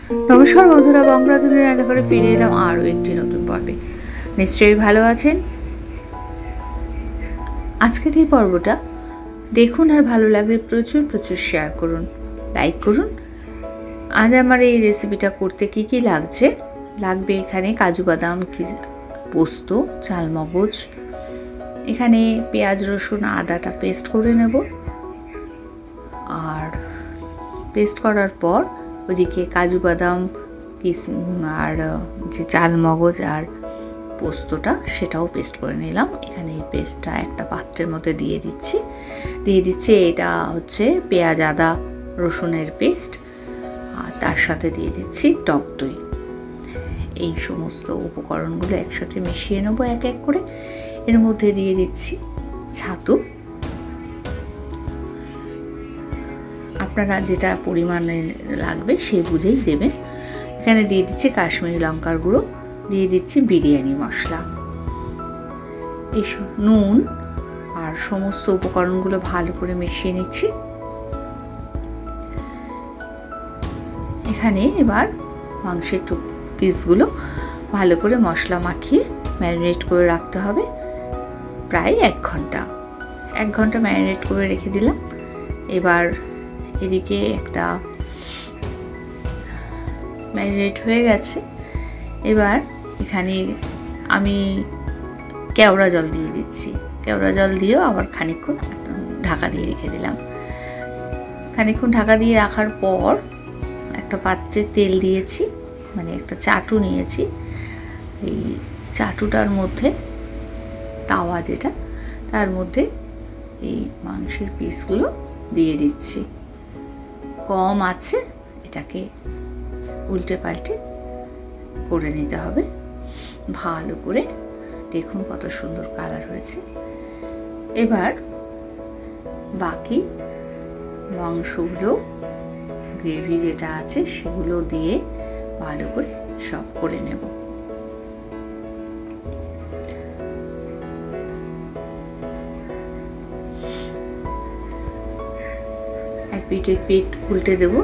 নমস্কার বন্ধুরা, বংরাধুনি রান্না করে ফিরে এলাম আরও একটি নতুন পর্বে। নিশ্চয়ই ভালো আছেন। আজকের এই পর্বটা দেখুন আর ভালো লাগলে প্রচুর প্রচুর শেয়ার করুন, লাইক করুন। আজ আমার এই রেসিপিটা করতে কি কি লাগবে এখানে কাজু বাদাম, পোস্ত, চালমগজ, এখানে পেঁয়াজ রসুন আদাটা পেস্ট করে নেব। আর পেস্ট করার পর ওদিকে কাজু বাদাম আর যে চালমগজ আর পোস্তটা সেটাও পেস্ট করে নিলাম। এখানে এই পেস্টটা একটা পাত্রের মধ্যে দিয়ে দিচ্ছি। এটা হচ্ছে পেঁয়াজ আদা রসুনের পেস্ট, আর তার সাথে দিয়ে দিচ্ছি টক দই। এই সমস্ত উপকরণগুলো একসাথে মিশিয়ে নেবো এক এক করে। এর মধ্যে দিয়ে দিচ্ছি ছাতু, আপনারা যেটা পরিমাণে লাগবে সেই বুঝেই দেবেন। এখানে দিয়ে দিচ্ছি কাশ্মীরি লঙ্কার গুঁড়ো, দিয়ে দিচ্ছি বিরিয়ানি মশলা, এইসব নুন আর সমস্ত উপকরণগুলো ভালো করে মিশিয়ে নিচ্ছি। এখানে এবার মাংসের পিসগুলো ভালো করে মশলা মাখিয়ে ম্যারিনেট করে রাখতে হবে প্রায় 1 ঘন্টা। 1 ঘন্টা ম্যারিনেট করে রেখে দিলাম। এবার এদিকে একটা ম্যারিনেট হয়ে গেছে। এবার এখানে আমি কেওড়া জল দিয়ে দিচ্ছি। কেওড়া জল দিয়েও আবার খানিকক্ষণ ঢাকা দিয়ে রেখে দিলাম। খানিকক্ষণ ঢাকা দিয়ে রাখার পর একটা পাত্রে তেল দিয়েছি, মানে একটা চাটু নিয়েছি। এই চাটুটার মধ্যে, তাওয়া যেটা, তার মধ্যে এই মাংসের পিসগুলো দিয়ে দিচ্ছি। কম আছে, এটাকে উল্টে পাল্টে করে নিতে হবে ভালো করে। দেখুন কত সুন্দর কালার হয়েছে। এবার বাকি মাংসগুলো, গ্রেভি যেটা আছে সেগুলো দিয়ে ভালো করে সব করে নেব। এক পিঠ উল্টে দেব।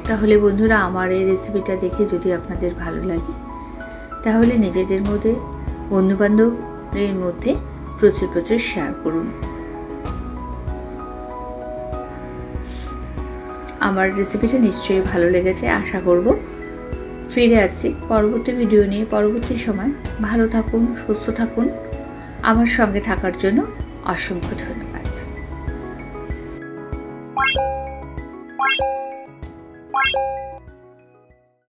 তাহলে বন্ধুরা, আমার এই রেসিপিটা দেখে যদি আপনাদের ভালো লাগে তাহলে নিজেদের মধ্যে, বন্ধুবান্ধবের মধ্যে প্রচুর প্রচুর শেয়ার করুন। আমার রেসিপিটা নিশ্চয়ই ভালো লেগেছে আশা করব। ফিরে আসছি পরবর্তী ভিডিও নিয়ে। পরবর্তী সময় ভালো থাকুন, সুস্থ থাকুন। আমার সঙ্গে থাকার জন্য অসংখ্য ধন্যবাদ।